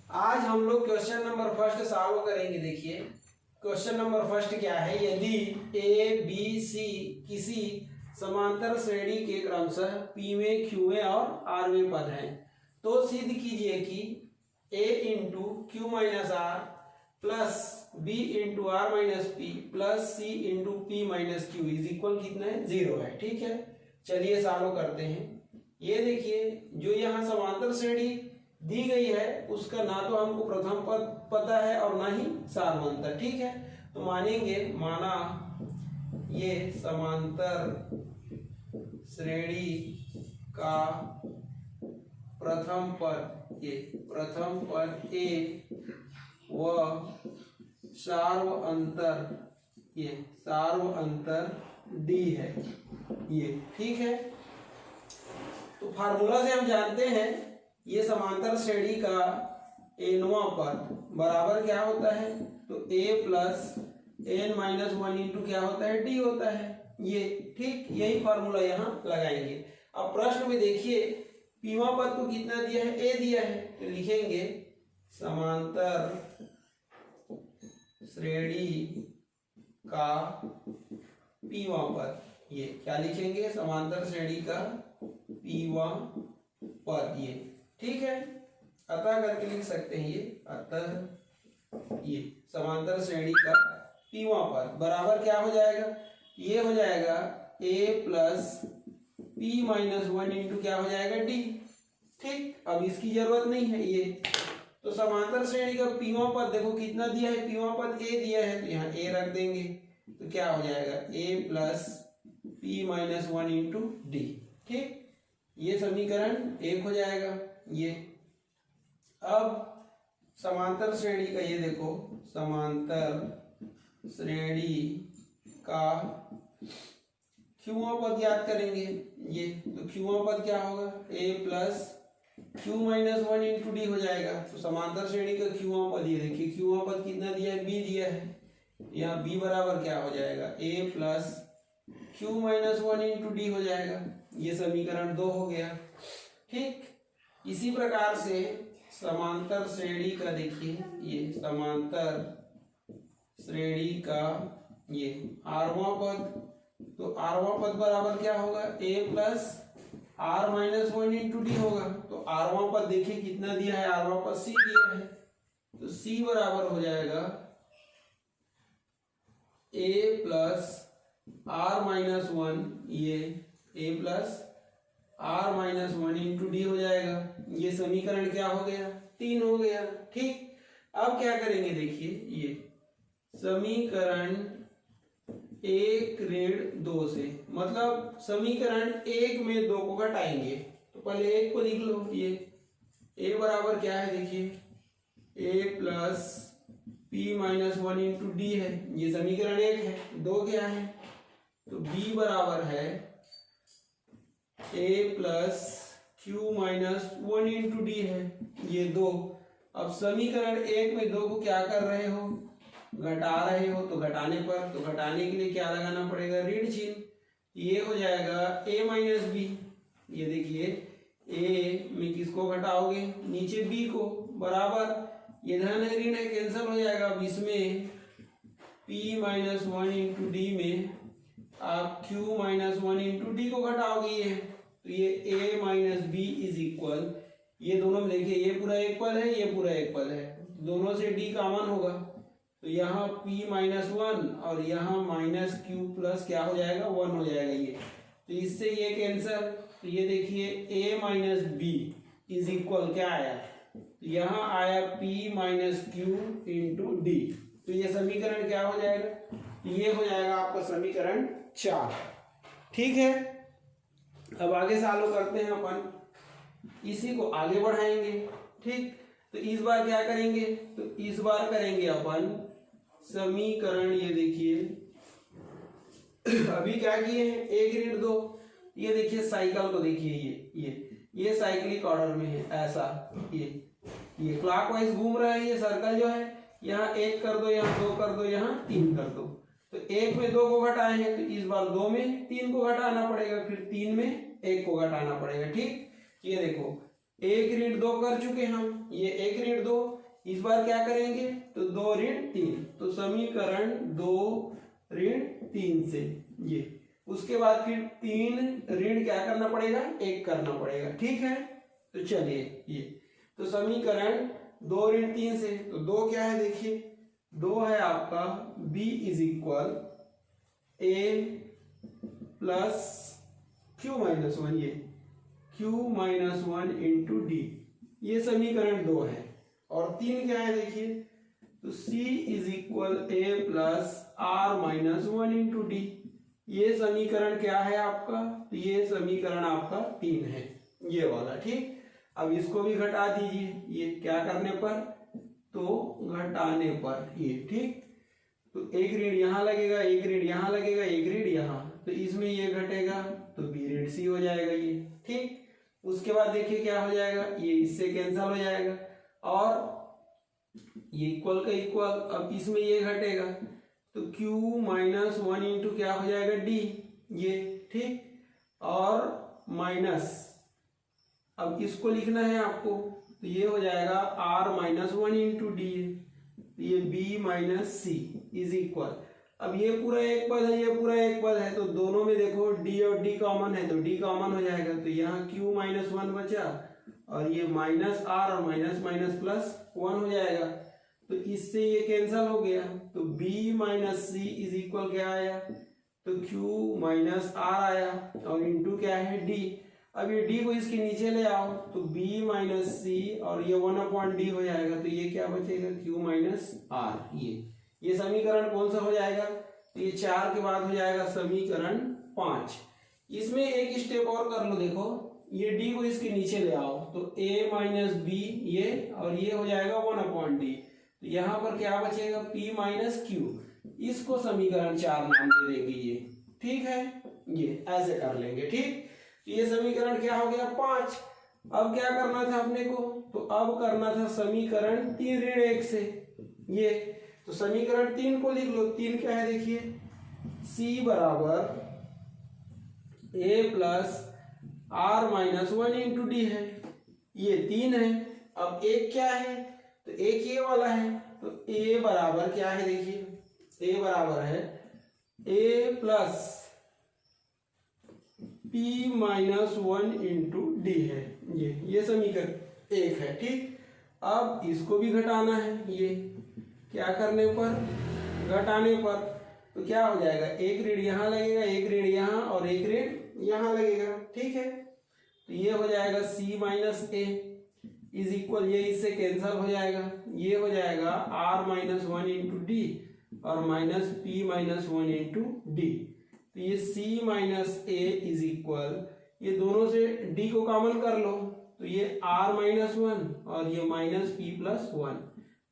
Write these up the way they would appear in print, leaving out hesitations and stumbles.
आज हम लोग क्वेश्चन नंबर फर्स्ट सॉल्व करेंगे। देखिए क्वेश्चन नंबर फर्स्ट क्या है, यदि ए बी सी किसी समांतर श्रेणी के क्रमशः पी में क्यू में और आर में पद हैं तो सिद्ध कीजिए कि A into Q minus are plus B into are minus P plus C into P minus Q is equal कितना है, 0 है। ठीक है, चलिए सॉल्व करते हैं। ये देखिए जो यहाँ समांतर श्रेणी दी गई है उसका ना तो हमको प्रथम पद पता है और ना ही सारवंतर। ठीक है, तो मानेंगे माना ये समांतर श्रेणी का प्रथम पद, ये प्रथम पद ए व सार्व अंतर, ये सार्व अंतर डी है ये। ठीक है, तो फार्मूला से हम जानते हैं ये समांतर श्रेणी का एनवां पद बराबर क्या होता है, तो ए प्लस एन माइनस 1 इंटू क्या होता है, डी होता है ये। ठीक, यही फार्मूला यहाँ लगाएंगे। अब प्रश्न में देखिए पीवा पद को कितना दिया है, ए दिया है, तो लिखेंगे समांतर श्रेणी का पीवा पद, ये क्या लिखेंगे, समांतर श्रेणी का पीवा पद ये। ठीक है, अतः करके लिख सकते हैं ये, अतः ये समांतर श्रेणी का पीवा पद बराबर क्या हो जाएगा, ये हो जाएगा a plus P minus 1 into क्या हो जाएगा, डी। ठीक, अब इसकी जरूरत नहीं है ये, तो समांतर श्रेणी का पीवा पद देखो कितना दिया है, पीवा पद a दिया है, तो यहाँ a रख देंगे, तो क्या हो जाएगा a plus P minus 1 into D. ठीक, ये समीकरण 1 हो जाएगा ये। अब समांतर श्रेणी का ये देखो, समांतर श्रेणी का क्यूआ पद याद करेंगे ये, तो क्यूआ पद क्या होगा, a plus Q minus 1 into d हो जाएगा। तो समांतर श्रेणी का क्यूआ पद ये देखिए, क्यूआ पद कितना दिया है, b दिया है, यहाँ b बराबर क्या हो जाएगा, a plus Q minus 1 into d हो जाएगा, ये समीकरण 2 हो गया। ठीक, इसी प्रकार से समांतर श्रेणी का देखिए, ये समांतर श्रेणी का ये आरवां पद, तो आरवां पद बराबर क्या होगा, a plus r minus 1 into d होगा। तो आरवां पद देखिए कितना दिया है, आरवां पद c दिया है, तो c बराबर हो जाएगा a प्लस आर माइनस 1, ये a plus r minus 1 into d हो जाएगा, ये समीकरण क्या हो गया, 3 हो गया। ठीक, अब क्या करेंगे देखिए, ये समीकरण 1 ऋण 2 से, मतलब समीकरण 1 में 2 को घटाएंगे, तो पहले 1 को लिख लो, ये a बराबर क्या है देखिए, a plus P minus 1 into D है, ये समीकरण 1 है। 2 क्या है, तो b बराबर है a plus Q minus 1 into D है, ये 2। अब समीकरण 1 में 2 को क्या कर रहे हो, घटा रहे हो, तो घटाने पर, तो घटाने के लिए क्या लगाना पड़ेगा, ऋण चिन्ह, ये हो जाएगा a माइनस बी। ये देखिए a में किसको घटाओगे, नीचे b को, बराबर ये धन है ऋण है, कैंसिल हो जाएगा। अब इसमें p माइनस 1 इंटू डी में आप q माइनस 1 इंटू डी को घटाओगे, ये तो ये a minus b is equal, ये दोनों में देखिए ये पूरा एक पद है, ये पूरा एक पद है, दोनों से d कॉमन होगा, तो यहाँ p माइनस 1 और यहाँ माइनस क्यू प्लस क्या हो जाएगा, 1 हो जाएगा ये, तो इससे ये कैंसर, तो ये देखिए a minus b is equal क्या आया, तो यहाँ आया p minus q into d, तो ये समीकरण क्या हो जाएगा, ये हो जाएगा आपका समीकरण 4। ठीक है, अब आगे सॉल्व करते हैं अपन, इसी को आगे बढ़ाएंगे। ठीक, तो इस बार क्या करेंगे, तो इस बार करेंगे अपन समीकरण, ये देखिए अभी क्या किए हैं, 1 ऋण 2, ये देखिए साइकिल को देखिए, ये साइक्लिक ऑर्डर में है ऐसा, ये क्लॉकवाइज घूम रहा है, ये सर्कल जो है, यहाँ 1 कर दो, यहाँ 2 कर दो, यहाँ 3 कर दो, तो 1 में 2 को घटाए हैं, तो इस बार 2 में 3 को घटाना पड़ेगा, फिर 3 में 1 को घटाना पड़ेगा। ठीक, ये देखो 1 ऋण 2 कर चुके हम, ये 1 ऋण 2, इस बार क्या करेंगे तो 2 ऋण 3, तो समीकरण 2 ऋण 3 से ये, उसके बाद फिर 3 ऋण क्या करना पड़ेगा 1 करना पड़ेगा, ठीक है। तो चलिए ये, तो समीकरण 2 ऋण 3 से, तो 2 क्या है देखिए, 2 है आपका b is equal a plus q minus 1, ये q माइनस 1 इंटू डी, ये समीकरण 2 है। और 3 क्या है देखिए, तो c is equal a plus r minus 1 into d, ये समीकरण क्या है आपका, तो ये समीकरण आपका 3 है, ये वाला, ठीक। अब इसको भी घटा दीजिए, ये क्या करने पर, तो घटाने पर, ये ठीक। तो 1 ऋण यहाँ लगेगा, 1 ऋण यहाँ लगेगा, 1 ऋण यहाँ, तो इसमें ये घटेगा तो b ऋण c हो जाएगा ये, ठीक। उसके बाद देखिए क्या हो जाएगा, ये इससे कैंसिल हो जाएगा और ये इक्वल का इक्वल, अब इसमें ये घटेगा तो q माइनस 1 इंटू क्या हो जाएगा d, ये ठीक, और माइनस, अब इसको लिखना है आपको, तो ये हो जाएगा r माइनस 1 इंटू डी, ये b minus c is equal, अब ये पूरा एक पद है, ये पूरा एक पद है, तो दोनों में देखो d और d कॉमन है, तो d कॉमन हो जाएगा, तो यहाँ q माइनस 1 बचा और ये माइनस r और माइनस माइनस प्लस 1 हो जाएगा, तो इससे ये कैंसिल हो गया, तो b minus c is equal क्या आया, तो q माइनस r आया और इंटू क्या है d, अब ये d को इसके नीचे ले आओ तो b माइनस सी और ये 1/d हो जाएगा, तो ये क्या बचेगा q माइनस r, ये समीकरण कौन सा हो जाएगा, तो ये 4 के बाद हो जाएगा समीकरण 5। इसमें एक स्टेप और कर लो, देखो ये d को इसके नीचे ले आओ तो a माइनस बी ये, और ये हो जाएगा 1/d, तो यहाँ पर क्या बचेगा p माइनस q, इसको समीकरण 4 नाम दे देंगे ये, ठीक है, ये ऐसे कर लेंगे, ठीक। ये समीकरण क्या हो गया 5। अब क्या करना था अपने को, तो अब करना था समीकरण 3 ऋण 1 से, ये, तो समीकरण 3 को लिख लो, 3 क्या है देखिए, c बराबर a plus r minus 1 into D है, ये 3 है। अब एक क्या है, तो एक ये वाला है, तो a बराबर क्या है देखिए, a बराबर है a plus p minus 1 into D है, ये समीकरण 1 है, ठीक। अब इसको भी घटाना है, ये क्या करने पर, घटाने पर, तो क्या हो जाएगा, 1 ऋण यहाँ लगेगा, 1 ऋण यहाँ और 1 ऋण यहाँ लगेगा, ठीक है। तो ये हो जाएगा c minus A is equal, ये इससे कैंसिल हो जाएगा, ये हो जाएगा r माइनस 1 इंटू डी और minus p minus 1 into d, तो ये c minus A is equal, ये दोनों से d को कॉमन कर लो, तो ये r माइनस 1 और ये माइनस p प्लस 1,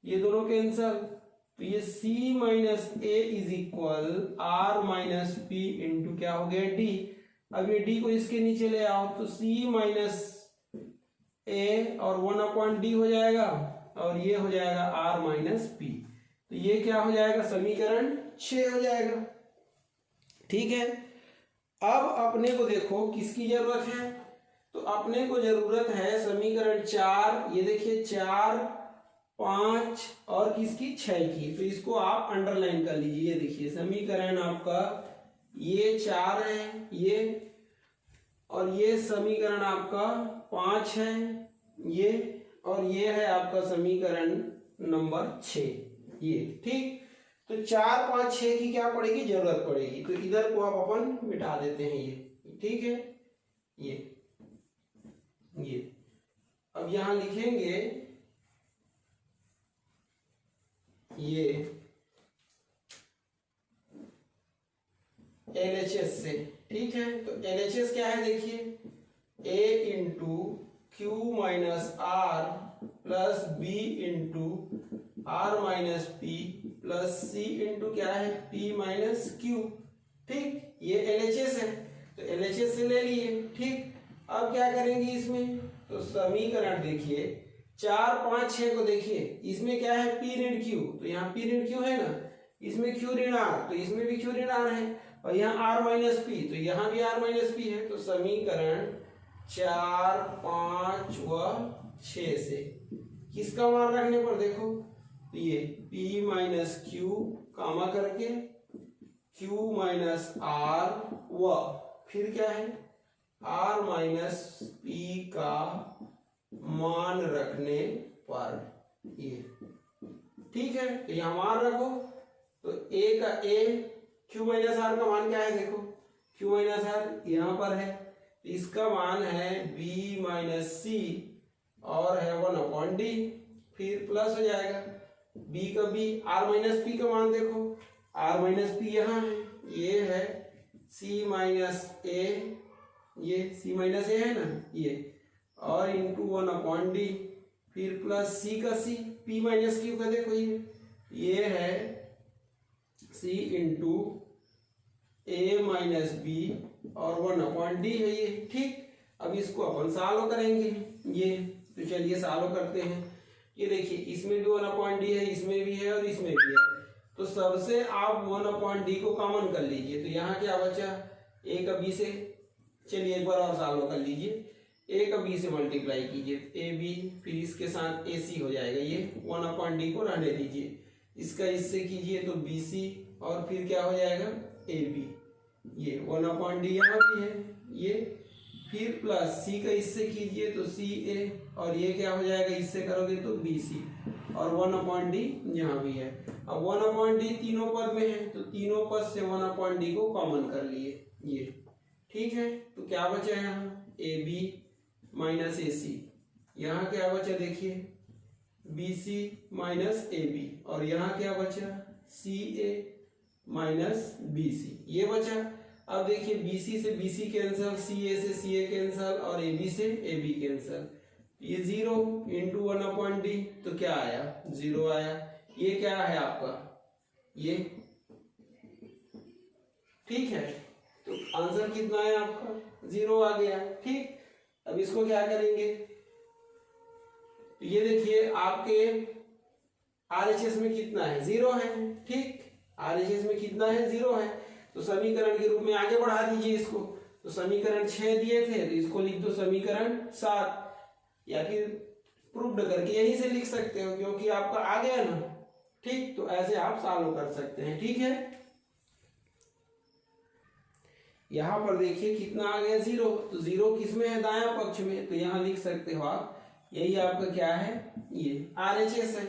ये दोनों कैंसल, तो ये c minus A is equal r minus P into क्या हो गया d, अब ये d को इसके नीचे ले आओ तो c माइनस ए और 1/d हो जाएगा और ये हो जाएगा r माइनस पी, तो ये क्या हो जाएगा समीकरण 6 हो जाएगा, ठीक है। अब अपने को देखो किसकी जरूरत है, तो अपने को जरूरत है समीकरण 4, ये देखिए 4, 5 और किसकी 6 की, तो इसको आप अंडरलाइन कर लीजिए, ये देखिए समीकरण आपका ये 4 है, ये, और ये समीकरण आपका 5 है, ये, और ये है आपका समीकरण नंबर 6, ये, ठीक। तो 4, 5, 6 की क्या पड़ेगी, जरूरत पड़ेगी, तो इधर को आप अपन मिटा देते हैं, ये ठीक है, ये अब यहां लिखेंगे ये LHS से, ठीक है। तो LHS क्या है देखिए, a into Q minus are plus B into are minus P plus C into क्या है p माइनस क्यू, ठीक। ये LHS है, तो LHS से ले लिए, ठीक। अब क्या करेंगे इसमें, तो समीकरण देखिए 4, 5, 6 को देखिए, इसमें क्या है p ऋण q, तो यहाँ p ऋण q है ना, इसमें q ऋण r, तो इसमें भी q ऋण r है, और यहाँ r माइनस पी, तो यहाँ भी r माइनस पी है, तो समीकरण 4, 5 व 6 से। किसका मान रखने पर देखो ये p माइनस क्यू कामा करके q माइनस r व फिर क्या है r माइनस p का मान रखने पर ये ठीक है। तो यहाँ मान रखो तो a का a q माइनस r का मान क्या है देखो q माइनस r यहाँ पर है तो इसका मान है b माइनस सी और है 1/d फिर प्लस हो जाएगा b का b r माइनस पी का मान देखो r माइनस पी यहाँ है ये है c माइनस a ये c माइनस a है ना ये और इंटू 1/d फिर प्लस c का c p माइनस क्यू का देखो ये है c into a minus b और 1/d है ये ठीक। अब इसको अपन सॉल्व करेंगे ये तो चलिए सॉल्व करते हैं। ये देखिए इसमें भी 1/d है इसमें भी है और इसमें भी है तो सबसे आप 1/d को कॉमन कर लीजिए तो यहाँ क्या बचा a का b से चलिए एक बार और सॉल्व कर लीजिए a का b से मल्टीप्लाई कीजिए ab फिर इसके साथ ac हो जाएगा ये 1/d को रहने दीजिए इसका इससे कीजिए तो bc और फिर क्या हो जाएगा ab ये 1/d यहाँ भी है ये फिर प्लस c का इससे कीजिए तो ca और ये क्या हो जाएगा इससे करोगे तो bc और 1/d यहाँ भी है। अब 1/d तीनों पद में है तो तीनों पद से 1/d को कॉमन कर लिए ये ठीक है। तो क्या बचा यहाँ ab माइनस ac यहाँ क्या बचा देखिए bc माइनस ab और यहाँ क्या बचा ca माइनस bc ये बचा। अब देखिए BC से BC कैंसल CA से CA कैंसल और AB से AB कैंसल ये 0 इंटू 1/d तो क्या आया 0 आया। ये क्या है आपका ये ठीक है तो आंसर कितना है आपका 0 आ गया ठीक। अब इसको क्या करेंगे तो ये देखिए आपके RHS में कितना है 0 है ठीक RHS में कितना है 0 है तो समीकरण के रूप में आगे बढ़ा दीजिए इसको तो समीकरण 6 दिए थे तो इसको लिख दो समीकरण 7 या फिर प्रूव्ड करके यहीं से लिख सकते हो क्योंकि आपका आ गया ना ठीक। तो ऐसे आप सॉल्व कर सकते हैं ठीक है। यहां पर देखिए कितना आ गया 0 तो 0 किसमें है दायां पक्ष में तो यहां लिख सकते हो आप यही आपका क्या है ये RHS है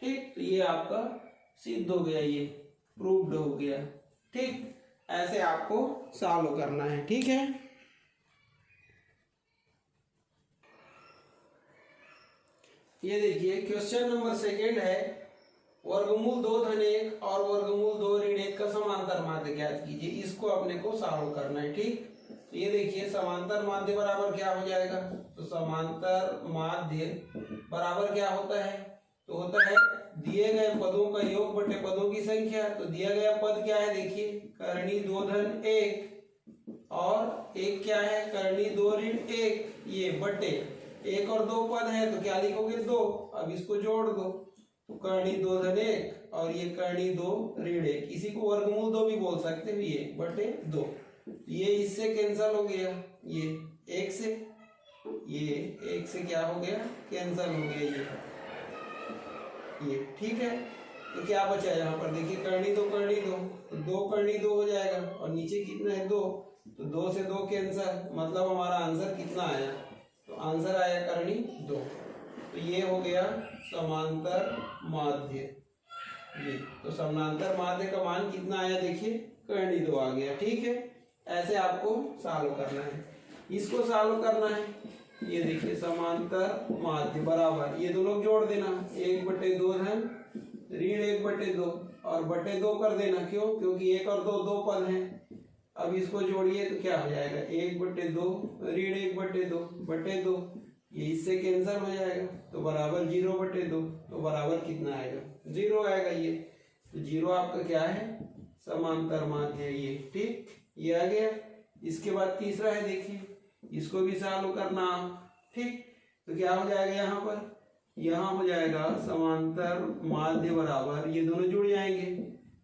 ठीक। तो ये आपका सिद्ध हो गया ये प्रूव्ड हो गया ठीक। ऐसे आपको सॉल्व करना है ठीक है। ये देखिए क्वेश्चन नंबर 2 है वर्गमूल 2-1 और वर्गमूल 2-1 का समांतर माध्य ज्ञात कीजिए। इसको अपने को सॉल्व करना है ठीक। तो ये देखिए समांतर माध्य बराबर क्या हो जाएगा तो समांतर माध्य बराबर क्या होता है तो होता है दिए गए पदों का योग बटे पदों की संख्या। तो दिया गया पद क्या है देखिए करनी 2-1 और एक क्या है करनी 2-1 ये बटे 1 और 2 पद है तो क्या लिखोगे 2। अब इसको जोड़ दो तो करनी 2-1 और ये करनी 2-1 इसी को वर्गमूल 2 भी बोल सकते हो ये बटे 2 ये इससे कैंसल हो गया ये 1 से ये 1 से क्या हो गया कैंसल हो गया ये ठीक है। तो क्या बचा यहाँ पर देखिए करनी 2 तो 2 करनी 2 हो जाएगा और नीचे कितना है 2 तो 2 से 2 कैंसल मतलब हमारा आंसर कितना आया तो आंसर आया करनी 2। तो ये हो गया समांतर माध्य ये तो समांतर माध्य का मान कितना आया देखिए करनी 2 आ गया ठीक है। ऐसे आपको सॉल्व करना है इसको सॉल्व करना है। ये देखिए समांतर माध्य बराबर ये दोनों जोड़ देना 1/2 धन ऋण 1/2 और बटे 2 कर देना क्यों क्योंकि 1 और 2 पद हैं। अब इसको जोड़िए तो क्या हो जाएगा 1/2 ऋण 1/2 बटे 2 ये इससे कैंसिल हो जाएगा तो बराबर 0/2 तो बराबर कितना आएगा 0 आएगा ये तो 0 आपका क्या है समांतर माध्य ये ठीक ये आ गया। इसके बाद तीसरा है देखिए इसको भी सॉल्व करना ठीक। तो क्या हो जाएगा यहाँ हो जाएगा समांतर माध्य बराबर ये दोनों जुड़ जाएंगे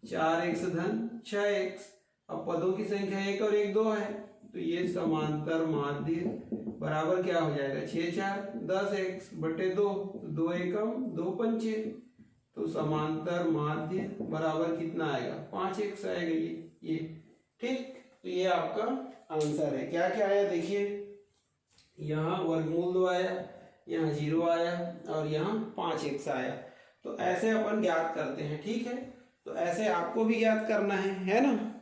4x धन 6x। अब पदों की संख्या 1 और 1 2 है तो ये समांतर माध्य बराबर क्या हो जाएगा 6 4 10x बटे 2, 2 एकम 2 पंचे, तो समांतर माध्य बराबर कितना आएगा 5x आएगा ये ठीक। तो ये आपका आंसर है। क्या क्या आया देखिए, यहाँ वर्गमूल 2 आया, यहाँ 0 आया और यहाँ 5x आया। तो ऐसे अपन ज्ञात करते हैं, ठीक है। तो ऐसे आपको भी ज्ञात करना है ना।